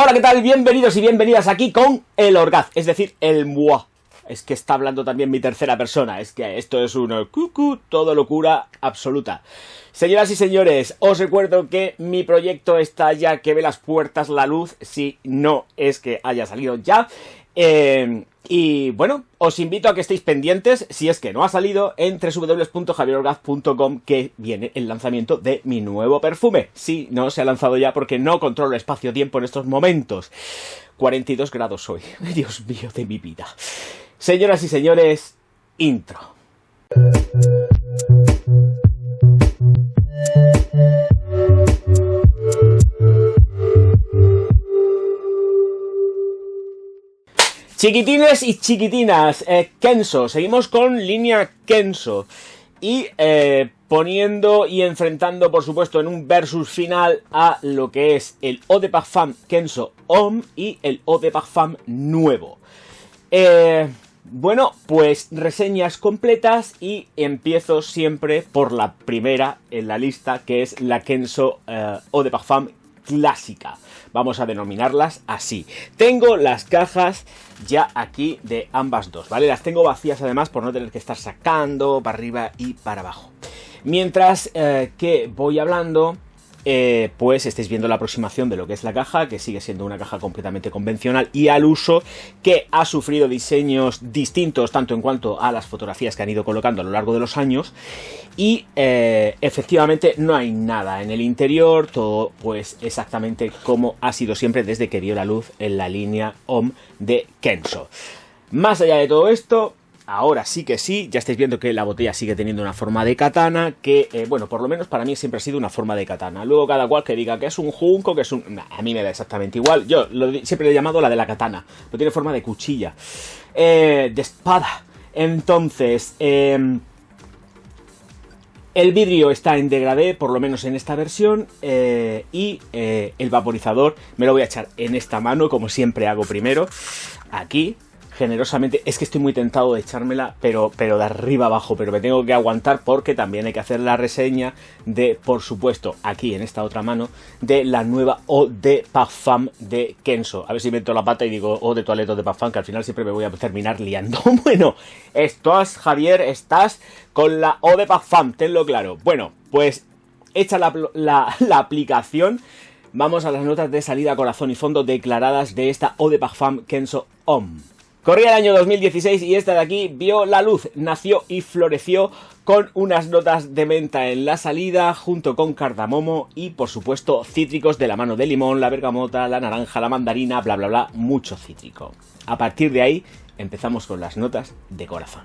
Hola, ¿qué tal? Bienvenidos y bienvenidas aquí con el Orgaz, es decir, el moi. Es que está hablando también mi tercera persona, es que esto es un cucú, todo locura absoluta. Señoras y señores, os recuerdo que mi proyecto está ya que ve las puertas la luz, si no es que haya salido ya. Y bueno, os invito a que estéis pendientes, si es que no ha salido, en www.javierorgaz.com, que viene el lanzamiento de mi nuevo perfume. Sí, no se ha lanzado ya porque no controlo espacio-tiempo en estos momentos. 42 grados hoy, Dios mío de mi vida. Señoras y señores, intro. Chiquitines y chiquitinas, Kenzo, seguimos con línea Kenzo y poniendo y enfrentando, por supuesto, en un versus final a lo que es el Eau de Parfum Kenzo Homme y el Eau de Parfum nuevo. Bueno, pues reseñas completas y empiezo siempre por la primera en la lista, que es la Kenzo Eau de Parfum clásica. Vamos a denominarlas así. Tengo las cajas ya aquí de ambas dos, ¿vale? Las tengo vacías además por no tener que estar sacando para arriba y para abajo. Mientras que voy hablando, pues estáis viendo la aproximación de lo que es la caja, que sigue siendo una caja completamente convencional y al uso, que ha sufrido diseños distintos tanto en cuanto a las fotografías que han ido colocando a lo largo de los años. Y efectivamente no hay nada en el interior, todo pues exactamente como ha sido siempre desde que vio la luz en la línea Homme de Kenzo. Más allá de todo esto, ahora sí que sí, ya estáis viendo que la botella sigue teniendo una forma de katana, que bueno, por lo menos para mí siempre ha sido una forma de katana. Luego cada cual que diga que es un junco, que es un... a mí me da exactamente igual. Yo siempre le he llamado la de la katana, pero tiene forma de cuchilla, de espada. Entonces, el vidrio está en degradé, por lo menos en esta versión, y el vaporizador me lo voy a echar en esta mano, como siempre hago primero, aquí, generosamente. Es que estoy muy tentado de echármela, pero de arriba abajo, pero me tengo que aguantar porque también hay que hacer la reseña de, por supuesto, aquí en esta otra mano, de la nueva Eau de Parfum de Kenzo. A ver si meto la pata y digo Eau de Toilette, Eau de Parfum, que al final siempre me voy a terminar liando. Bueno, Javier, estás con la Eau de Parfum, tenlo claro. Bueno, pues hecha la aplicación, vamos a las notas de salida, corazón y fondo declaradas de esta Eau de Parfum Kenzo Homme. Corría el año 2016 y esta de aquí vio la luz, nació y floreció con unas notas de menta en la salida, junto con cardamomo y, por supuesto, cítricos de la mano de limón, la bergamota, la naranja, la mandarina, bla bla bla, mucho cítrico. A partir de ahí empezamos con las notas de corazón.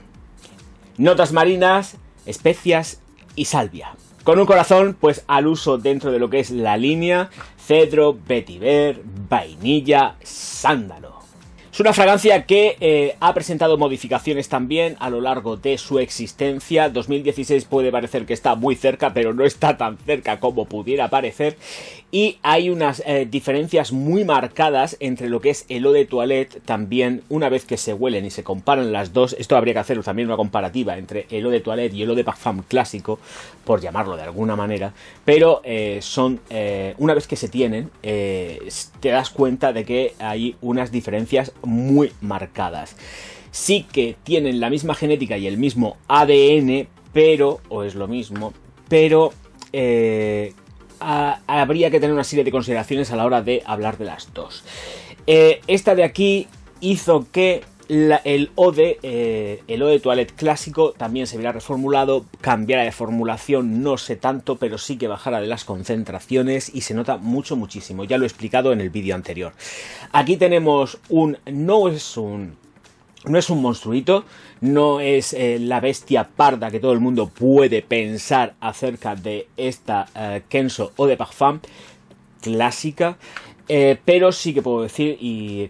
Notas marinas, especias y salvia. Con un corazón, pues al uso dentro de lo que es la línea, cedro, vetiver, vainilla, sándalo. Es una fragancia que ha presentado modificaciones también a lo largo de su existencia. 2016 puede parecer que está muy cerca, pero no está tan cerca como pudiera parecer. Y hay unas diferencias muy marcadas entre lo que es el Eau de Toilette también, una vez que se huelen y se comparan las dos. Esto habría que hacer también una comparativa entre el Eau de Toilette y el Eau de Parfum clásico, por llamarlo de alguna manera. Pero son, una vez que se tienen, te das cuenta de que hay unas diferencias muy marcadas. Sí que tienen la misma genética y el mismo ADN, pero, o es lo mismo, pero habría que tener una serie de consideraciones a la hora de hablar de las dos. Esta de aquí hizo que el Eau de Toilette clásico también se viera reformulado, cambiara de formulación, no sé tanto, pero sí que bajara de las concentraciones y se nota muchísimo. Ya lo he explicado en el vídeo anterior. Aquí tenemos no es un monstruito, no es la bestia parda que todo el mundo puede pensar acerca de esta Kenzo Eau de Parfum clásica. Pero sí que puedo decir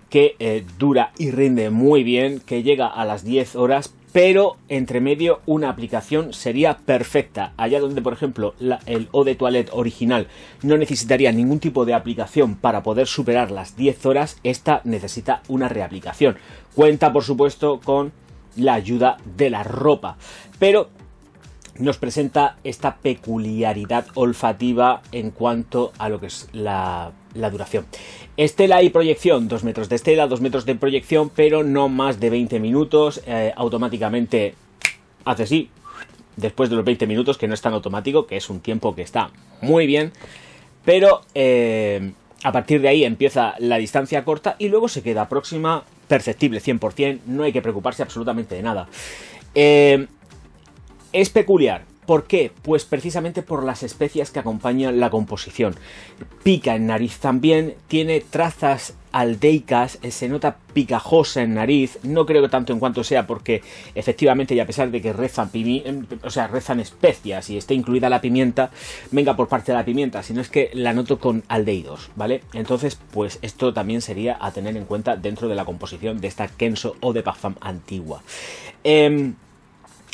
que dura y rinde muy bien, que llega a las 10 horas, pero entre medio una aplicación sería perfecta. Allá donde, por ejemplo, el Eau de Toilette original no necesitaría ningún tipo de aplicación para poder superar las 10 horas, esta necesita una reaplicación. Cuenta, por supuesto, con la ayuda de la ropa, pero nos presenta esta peculiaridad olfativa en cuanto a lo que es la la duración. Estela y proyección, 2 metros de estela, 2 metros de proyección, pero no más de 20 minutos. Automáticamente hace así, después de los 20 minutos, que no es tan automático, que es un tiempo que está muy bien, pero a partir de ahí empieza la distancia corta y luego se queda próxima, perceptible 100%, no hay que preocuparse absolutamente de nada. Es peculiar. ¿Por qué? Pues precisamente por las especias que acompañan la composición. Pica en nariz también, tiene trazas aldeicas, se nota picajosa en nariz. No creo que tanto en cuanto sea porque efectivamente, y a pesar de que rezan especias y esté incluida la pimienta, venga por parte de la pimienta, sino es que la noto con aldehídos, ¿vale? Entonces, pues esto también sería a tener en cuenta dentro de la composición de esta Kenzo Eau de Parfum antigua.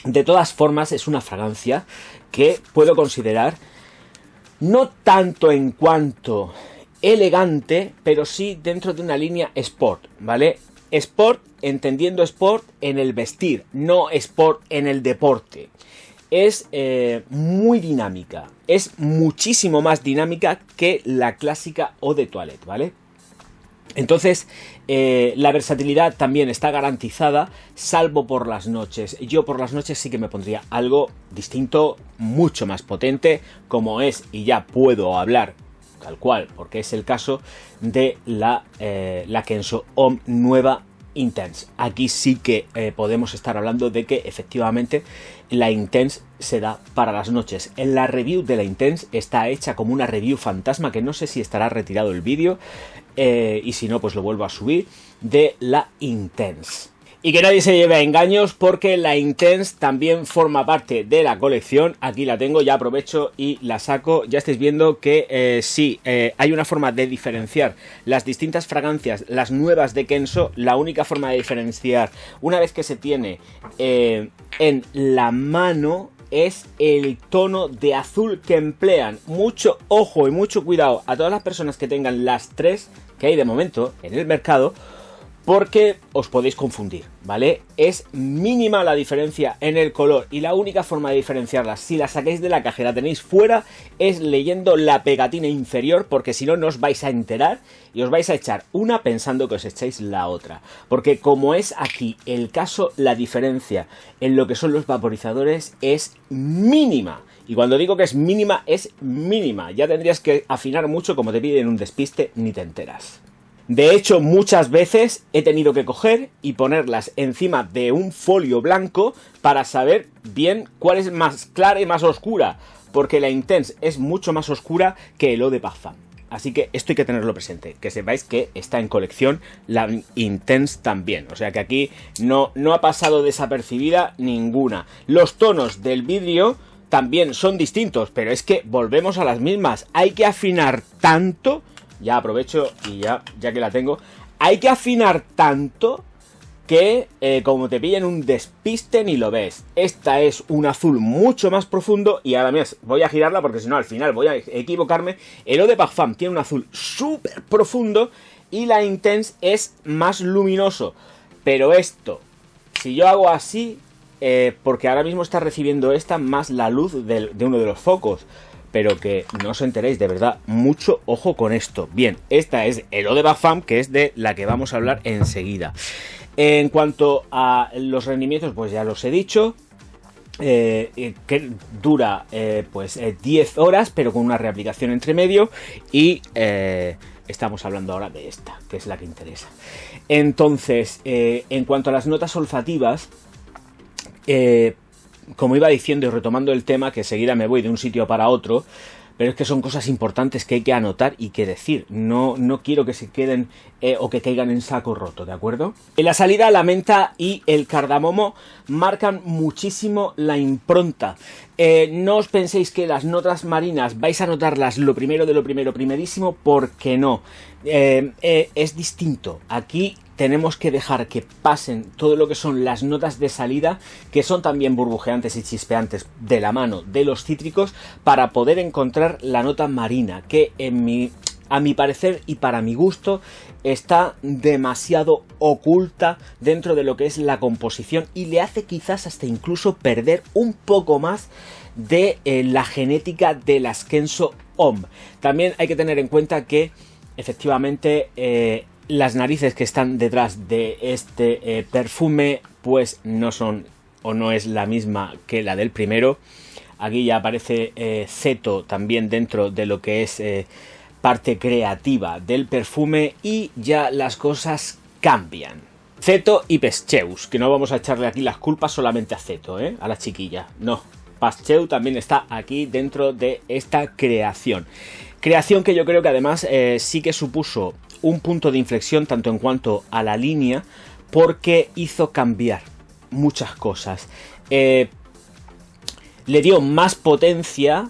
De todas formas, es una fragancia que puedo considerar no tanto en cuanto elegante, pero sí dentro de una línea sport, ¿vale? Sport, entendiendo sport en el vestir, no sport en el deporte. Es muy dinámica, es muchísimo más dinámica que la clásica Eau de Toilette, ¿vale? Entonces, la versatilidad también está garantizada, salvo por las noches. Yo por las noches sí que me pondría algo distinto, mucho más potente, como es, y ya puedo hablar tal cual, porque es el caso de la Kenzo Homme nueva Intense. Aquí sí que podemos estar hablando de que efectivamente la Intense se da para las noches. En la review de la Intense está hecha como una review fantasma, que no sé si estará retirado el vídeo, y si no pues lo vuelvo a subir, de la Intense. Y que nadie se lleve a engaños, porque la Intense también forma parte de la colección. Aquí la tengo, ya aprovecho y la saco. Ya estáis viendo que sí, hay una forma de diferenciar las distintas fragancias, las nuevas de Kenzo. La única forma de diferenciar, una vez que se tiene en la mano, es el tono de azul que emplean. Mucho ojo y mucho cuidado a todas las personas que tengan las tres que hay de momento en el mercado, porque os podéis confundir, ¿vale? Es mínima la diferencia en el color y la única forma de diferenciarlas, si la sacáis de la caja y la tenéis fuera, es leyendo la pegatina inferior, porque si no, no os vais a enterar y os vais a echar una pensando que os echáis la otra. Porque como es aquí el caso, la diferencia en lo que son los vaporizadores es mínima. Y cuando digo que es mínima, ya tendrías que afinar mucho, como te piden un despiste, ni te enteras. De hecho, muchas veces he tenido que coger y ponerlas encima de un folio blanco para saber bien cuál es más clara y más oscura, porque la Intense es mucho más oscura que el Eau de Parfum. Así que esto hay que tenerlo presente, que sepáis que está en colección la Intense también. O sea que aquí no ha pasado desapercibida ninguna. Los tonos del vidrio también son distintos, pero es que volvemos a las mismas. Hay que afinar tanto. Ya aprovecho y ya que la tengo, hay que afinar tanto que como te pillen un despiste ni lo ves. Esta es un azul mucho más profundo y ahora mismo voy a girarla porque si no al final voy a equivocarme. El Eau de Parfum tiene un azul súper profundo y la Intense es más luminoso. Pero esto, si yo hago así, porque ahora mismo está recibiendo esta más la luz de uno de los focos. Pero que no os enteréis, de verdad, mucho ojo con esto. Bien, esta es el Eau de Parfum, que es de la que vamos a hablar enseguida. En cuanto a los rendimientos, pues ya los he dicho. Que dura 10 horas, pero con una reaplicación entre medio. Y estamos hablando ahora de esta, que es la que interesa. Entonces, en cuanto a las notas olfativas, como iba diciendo y retomando el tema, que enseguida me voy de un sitio para otro, pero es que son cosas importantes que hay que anotar y que decir. No quiero que se queden o que caigan en saco roto, ¿de acuerdo? En la salida, la menta y el cardamomo marcan muchísimo la impronta. No os penséis que las notas marinas vais a notarlas lo primero de lo primerísimo, porque no. Es distinto. Aquí tenemos que dejar que pasen todo lo que son las notas de salida, que son también burbujeantes y chispeantes de la mano de los cítricos, para poder encontrar la nota marina, que a mi parecer y para mi gusto está demasiado oculta dentro de lo que es la composición y le hace quizás hasta incluso perder un poco más de la genética de las Kenzo Homme. También hay que tener en cuenta que efectivamente las narices que están detrás de este perfume pues no son o no es la misma que la del primero. Aquí ya aparece Zeto también dentro de lo que es parte creativa del perfume y ya las cosas cambian. Zeto y Pascheus, que no vamos a echarle aquí las culpas solamente a Zeto, a la chiquilla, no. Pascheus también está aquí dentro de esta creación. Creación que yo creo que además sí que supuso un punto de inflexión tanto en cuanto a la línea, porque hizo cambiar muchas cosas. Le dio más potencia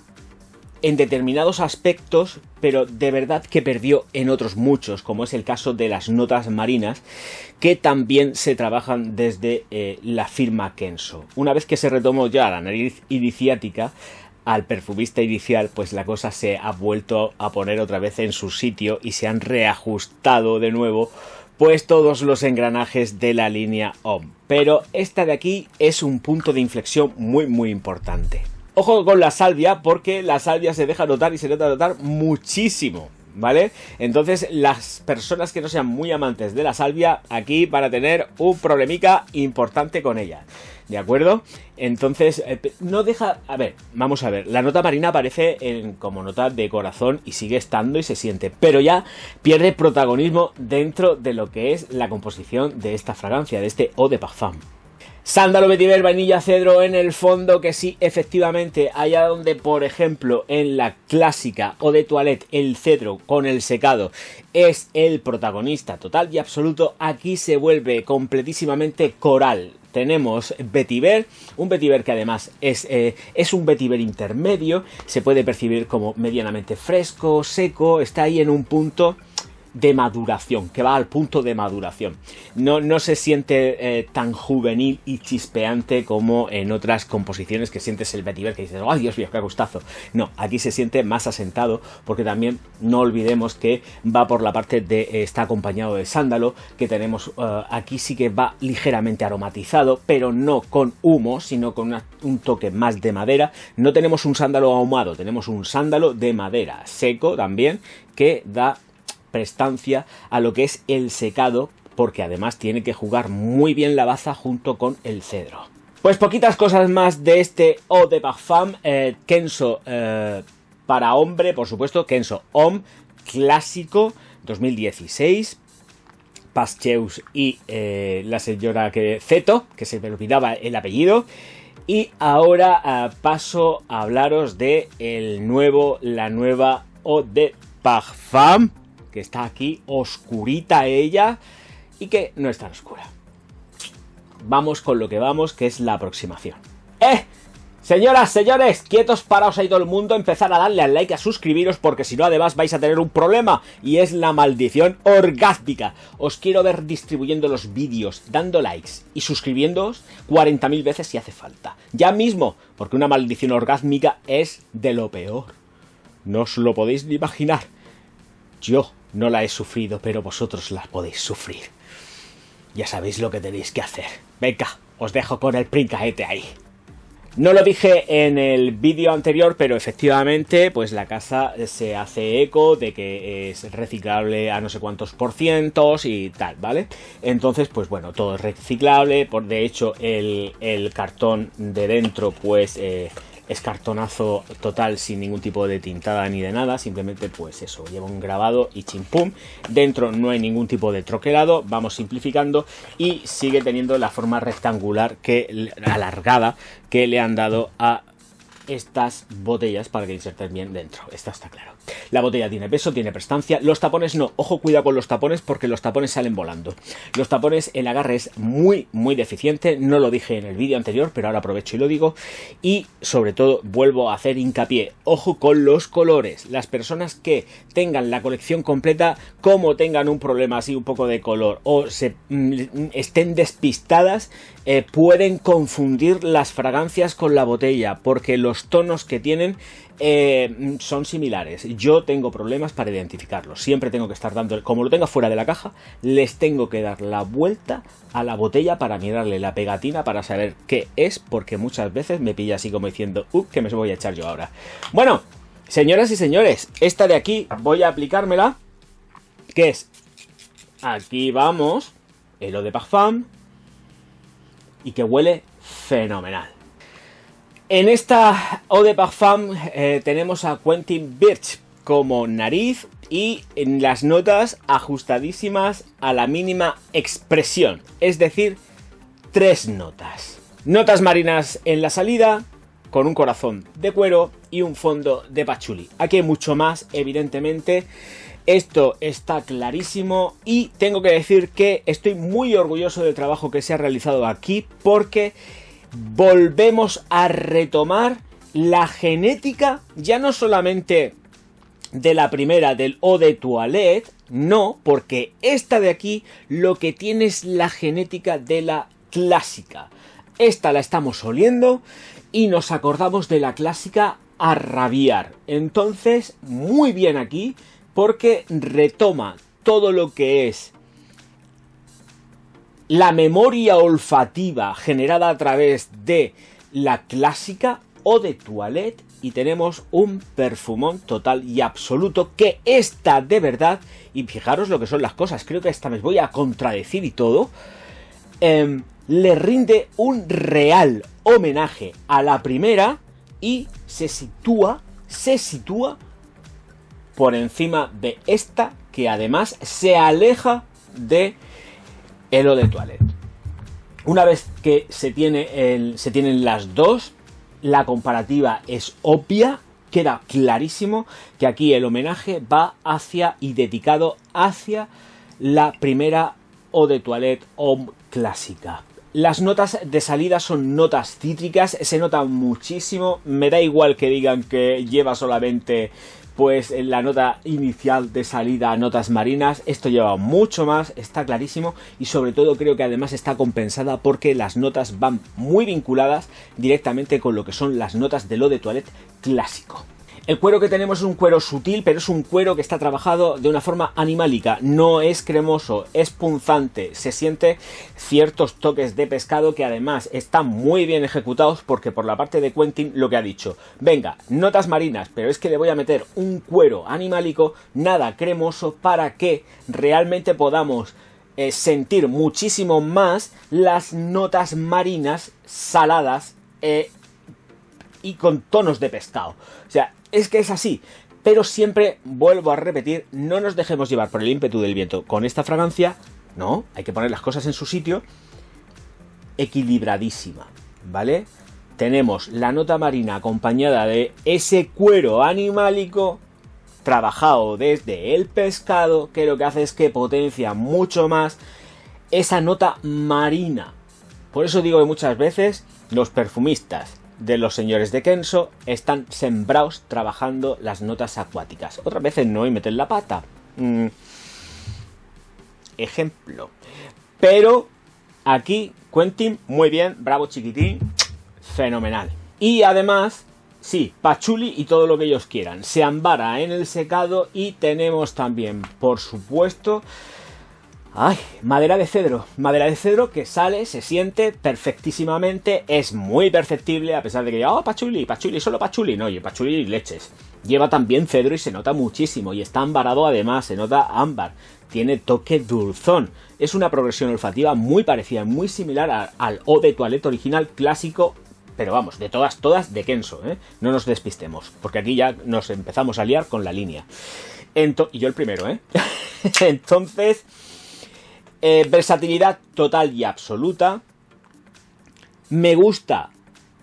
en determinados aspectos, pero de verdad que perdió en otros muchos, como es el caso de las notas marinas, que también se trabajan desde la firma Kenzo. Una vez que se retomó ya la nariz iniciática, al perfumista inicial, pues la cosa se ha vuelto a poner otra vez en su sitio y se han reajustado de nuevo pues todos los engranajes de la línea Homme. Pero esta de aquí es un punto de inflexión muy importante. Ojo con la salvia, porque la salvia se deja notar y se nota notar muchísimo, ¿vale? Entonces las personas que no sean muy amantes de la salvia aquí van a tener un problemica importante con ella, ¿de acuerdo? Entonces no deja... A ver, vamos a ver, la nota marina aparece como nota de corazón y sigue estando y se siente, pero ya pierde protagonismo dentro de lo que es la composición de esta fragancia, de este Eau de Parfum. Sándalo, vetiver, vainilla, cedro en el fondo, que sí, efectivamente, allá donde, por ejemplo, en la clásica Eau de Toilette, el cedro con el secado es el protagonista total y absoluto, aquí se vuelve completísimamente coral. Tenemos vetiver, un vetiver que además es un vetiver intermedio, se puede percibir como medianamente fresco, seco, está ahí en un punto de maduración, que va al punto de maduración. No se siente tan juvenil y chispeante como en otras composiciones que sientes el vetiver que dices, ¡ay, Dios mío, qué gustazo! No, aquí se siente más asentado, porque también no olvidemos que va por la parte de, está acompañado de sándalo, que tenemos aquí sí que va ligeramente aromatizado, pero no con humo, sino con un toque más de madera. No tenemos un sándalo ahumado, tenemos un sándalo de madera seco también, que da prestancia a lo que es el secado, porque además tiene que jugar muy bien la baza junto con el cedro. Pues poquitas cosas más de este Eau de Parfum, Kenzo para hombre, por supuesto, Kenzo Homme, clásico, 2016, Pascheus y la señora Zeto, que se me olvidaba el apellido. Y ahora paso a hablaros de la nueva Eau de Parfum, que está aquí, oscurita ella, y que no es tan oscura. Vamos con lo que vamos, que es la aproximación. Señoras, señores, quietos, paraos ahí todo el mundo, empezar a darle al like, a suscribiros, porque si no además vais a tener un problema, y es la maldición orgásmica. Os quiero ver distribuyendo los vídeos, dando likes y suscribiéndoos 40.000 veces si hace falta. Ya mismo, porque una maldición orgásmica es de lo peor. No os lo podéis ni imaginar. Yo no la he sufrido, pero vosotros la podéis sufrir. Ya sabéis lo que tenéis que hacer. Venga, os dejo con el princaete ahí. No lo dije en el vídeo anterior, pero efectivamente, pues la casa se hace eco de que es reciclable a no sé cuántos % y tal, ¿vale? Entonces, pues bueno, todo es reciclable. De hecho, el cartón de dentro, pues es cartonazo total, sin ningún tipo de tintada ni de nada, simplemente pues eso, lleva un grabado y chimpum. Dentro no hay ningún tipo de troquelado, vamos simplificando, y sigue teniendo la forma rectangular alargada que le han dado a estas botellas para que inserten bien dentro. Esto está claro. La botella tiene peso, tiene prestancia. Los tapones no. Ojo, cuidado con los tapones, porque los tapones salen volando. Los tapones, el agarre es muy deficiente. No lo dije en el vídeo anterior, pero ahora aprovecho y lo digo. Y sobre todo vuelvo a hacer hincapié. Ojo con los colores. Las personas que tengan la colección completa, como tengan un problema así un poco de color o estén despistadas, pueden confundir las fragancias con la botella, porque los tonos que tienen son similares. Yo tengo problemas para identificarlos. Siempre tengo que estar dando, como lo tengo fuera de la caja, les tengo que dar la vuelta a la botella para mirarle la pegatina para saber qué es, porque muchas veces me pilla así como diciendo, que me voy a echar yo ahora. Bueno, señoras y señores, esta de aquí voy a aplicármela que es, aquí vamos, el Eau de Parfum, y que huele fenomenal. En esta Eau de Parfum tenemos a Quentin Birch como nariz y en las notas ajustadísimas a la mínima expresión, es decir, 3 notas. Notas marinas en la salida, con un corazón de cuero y un fondo de patchouli. Aquí hay mucho más, evidentemente. Esto está clarísimo y tengo que decir que estoy muy orgulloso del trabajo que se ha realizado aquí porque volvemos a retomar la genética, ya no solamente de la primera, del Eau de Toilette, no, porque esta de aquí lo que tiene es la genética de la clásica. Esta la estamos oliendo y nos acordamos de la clásica a rabiar. Entonces, muy bien aquí, porque retoma todo lo que es la memoria olfativa generada a través de la clásica Eau de Toilette y tenemos un perfumón total y absoluto que esta de verdad, y fijaros lo que son las cosas, creo que esta me voy a contradecir y todo, le rinde un real homenaje a la primera y se sitúa por encima de esta, que además se aleja de el Eau de Toilette. Una vez que se tienen las dos, la comparativa es obvia, queda clarísimo que aquí el homenaje va hacia y dedicado hacia la primera Eau de Toilette Homme clásica. Las notas de salida son notas cítricas, se nota muchísimo, me da igual que digan que lleva solamente pues la nota inicial de salida, notas marinas, esto lleva mucho más, está clarísimo y sobre todo creo que además está compensada porque las notas van muy vinculadas directamente con lo que son las notas del Eau de Toilette clásico. El cuero que tenemos es un cuero sutil, pero es un cuero que está trabajado de una forma animálica, no es cremoso, es punzante, se siente ciertos toques de pescado que además están muy bien ejecutados porque por la parte de Quentin lo que ha dicho, venga, notas marinas, pero es que le voy a meter un cuero animálico, nada cremoso para que realmente podamos sentir muchísimo más las notas marinas saladas y con tonos de pescado. O sea, es que es así, pero siempre vuelvo a repetir, no nos dejemos llevar por el ímpetu del viento con esta fragancia, no, hay que poner las cosas en su sitio, equilibradísima, ¿vale? Tenemos la nota marina acompañada de ese cuero animálico trabajado desde el pescado, que lo que hace es que potencia mucho más esa nota marina. Por eso digo que muchas veces los perfumistas de los señores de Kenzo están sembrados trabajando las notas acuáticas. Otras veces no y meten la pata. Ejemplo. Pero aquí Quentin, muy bien, bravo chiquitín, fenomenal. Y además, sí, patchouli y todo lo que ellos quieran. Se ambara en el secado y tenemos también, por supuesto, madera de cedro que sale, se siente perfectísimamente, es muy perceptible, a pesar de que diga, patchouli, solo patchouli, no, oye, patchouli y leches. Lleva también cedro y se nota muchísimo, y está ambarado además, se nota ámbar, tiene toque dulzón, es una progresión olfativa muy parecida, muy similar al Eau de Toilette original clásico, pero vamos, de todas de Kenzo, no nos despistemos, porque aquí ya nos empezamos a liar con la línea. Y yo el primero, Entonces, versatilidad total y absoluta. Me gusta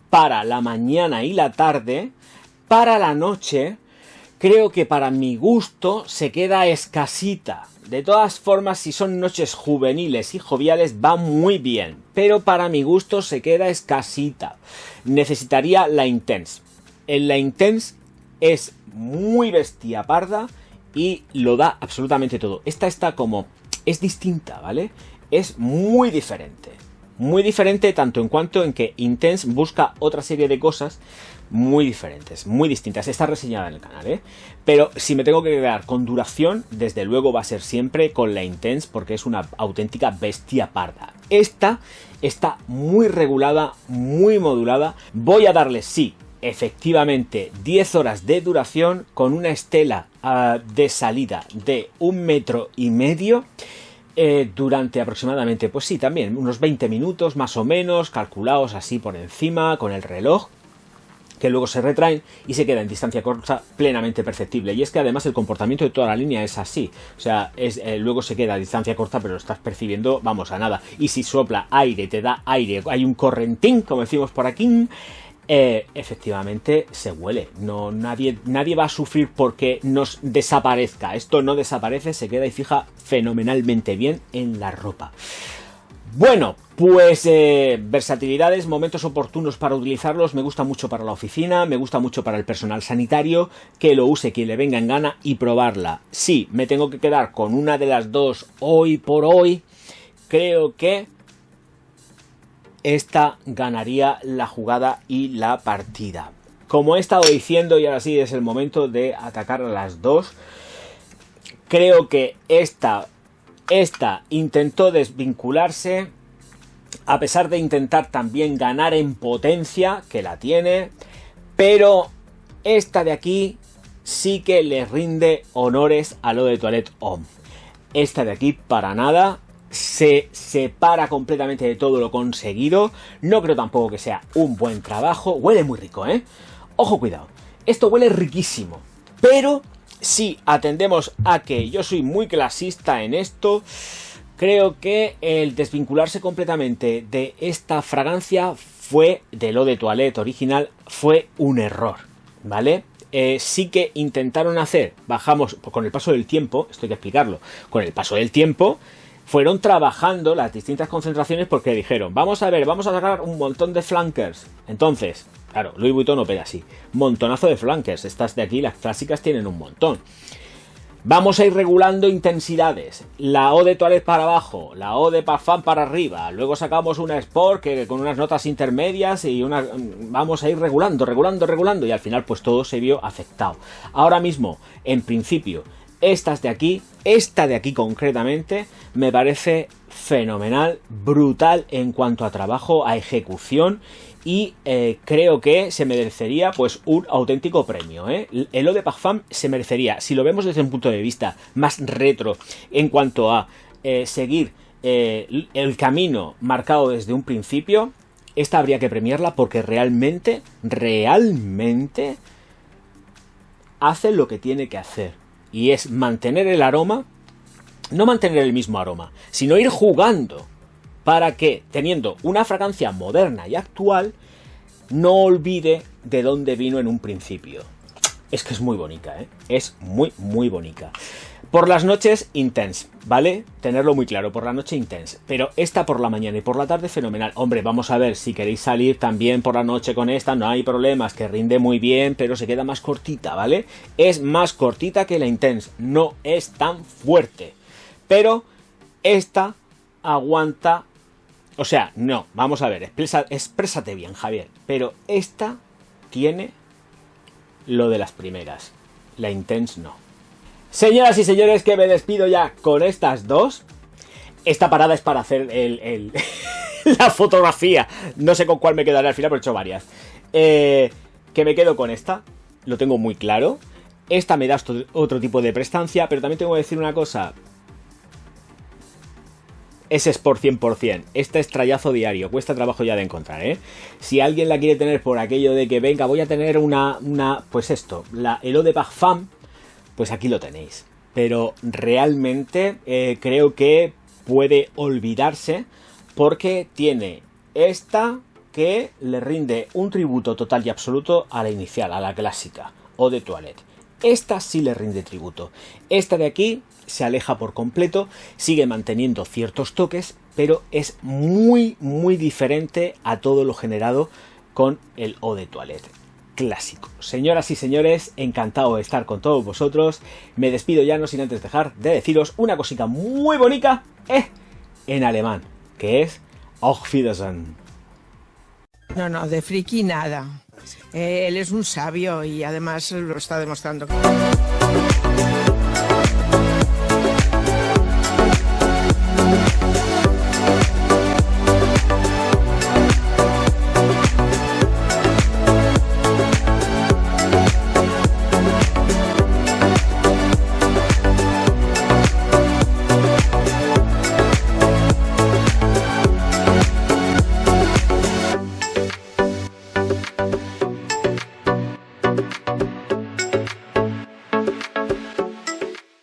para la mañana y la tarde. Para la noche, creo que para mi gusto se queda escasita. De todas formas, si son noches juveniles y joviales, va muy bien. Pero para mi gusto se queda escasita. Necesitaría la Intense. La Intense es muy bestia parda y lo da absolutamente todo. Esta está como... es distinta, ¿vale? Es muy diferente. Muy diferente tanto en cuanto en que Intense busca otra serie de cosas muy diferentes, muy distintas. Está reseñada en el canal, Pero si me tengo que quedar con duración, desde luego va a ser siempre con la Intense porque es una auténtica bestia parda. Esta está muy regulada, muy modulada. Voy a darle, sí, efectivamente 10 horas de duración con una estela de salida de 1,5 metros durante aproximadamente, pues sí, también unos 20 minutos más o menos, calculados así por encima con el reloj, que luego se retraen y se queda en distancia corta plenamente perceptible. Y es que además el comportamiento de toda la línea es así. O sea, luego se queda a distancia corta, pero lo estás percibiendo, vamos, a nada. Y si sopla aire, te da aire, hay un correntín, como decimos por aquí, efectivamente se huele. No, nadie va a sufrir porque nos desaparezca. Esto no desaparece, se queda y fija fenomenalmente bien en la ropa. Bueno, pues versatilidades, momentos oportunos para utilizarlos. Me gusta mucho para la oficina, me gusta mucho para el personal sanitario, que lo use quien le venga en gana y probarla. Sí, me tengo que quedar con una de las dos hoy por hoy. Creo que esta ganaría la jugada y la partida. Como he estado diciendo, y ahora sí es el momento de atacar a las dos, creo que esta intentó desvincularse, a pesar de intentar también ganar en potencia, que la tiene, pero esta de aquí sí que le rinde honores a L'Eau de Toilette Homme. Esta de aquí para nada, se separa completamente de todo lo conseguido. No creo tampoco que sea un buen trabajo. Huele muy rico, ¿eh? Ojo, cuidado. Esto huele riquísimo, pero si atendemos a que yo soy muy clasista en esto, creo que el desvincularse completamente de esta fragancia de L'Eau de Toilette original fue un error, ¿vale? Sí que intentaron hacer, bajamos con el paso del tiempo, esto hay que explicarlo, con el paso del tiempo fueron trabajando las distintas concentraciones porque dijeron, vamos a ver, vamos a sacar un montón de flankers. Entonces, claro, Louis Vuitton opera así, montonazo de flankers, estas de aquí, las clásicas, tienen un montón. Vamos a ir regulando intensidades, la Eau de Toilette para abajo, la Eau de Parfum para arriba, luego sacamos una Sport que con unas notas intermedias y vamos a ir regulando y al final pues todo se vio afectado. Ahora mismo, en principio, esta de aquí concretamente, me parece fenomenal, brutal en cuanto a trabajo, a ejecución, y creo que se merecería pues un auténtico premio, ¿eh? El Eau de Parfum se merecería, si lo vemos desde un punto de vista más retro, en cuanto a seguir el camino marcado desde un principio, esta habría que premiarla porque realmente hace lo que tiene que hacer. Y es mantener el aroma, no mantener el mismo aroma, sino ir jugando para que, teniendo una fragancia moderna y actual, no olvide de dónde vino en un principio. Es que es muy bonita, ¿eh? Es muy, muy bonita. Por las noches, intense, ¿vale? Tenerlo muy claro, por la noche intense. Pero esta por la mañana y por la tarde, fenomenal. Hombre, vamos a ver, si queréis salir también por la noche con esta, no hay problemas, que rinde muy bien, pero se queda más cortita, ¿vale? Es más cortita que la intense, no es tan fuerte. Pero esta aguanta... O sea, no, vamos a ver, exprésate bien, Javier. Pero esta tiene lo de las primeras. La intense no. Señoras y señores, que me despido ya con estas dos. Esta parada es para hacer la fotografía. No sé con cuál me quedaré al final, pero he hecho varias. Que me quedo con esta. Lo tengo muy claro. Esta me da otro tipo de prestancia, pero también tengo que decir una cosa. Es Sport 100%. Este es trayazo diario. Cuesta trabajo ya de encontrar, ¿eh? Si alguien la quiere tener por aquello de que, venga, voy a tener pues esto, el Eau de Parfum, pues aquí lo tenéis. Pero realmente creo que puede olvidarse porque tiene esta que le rinde un tributo total y absoluto a la inicial, a la clásica, Eau de Toilette. Esta sí le rinde tributo. Esta de aquí se aleja por completo, sigue manteniendo ciertos toques, pero es muy, muy diferente a todo lo generado con el Eau de Toilette clásico. Señoras y señores, encantado de estar con todos vosotros. Me despido ya, no sin antes dejar de deciros una cosita muy bonita en alemán, que es Auf Wiedersehen. No, de friki nada. Él es un sabio y además lo está demostrando.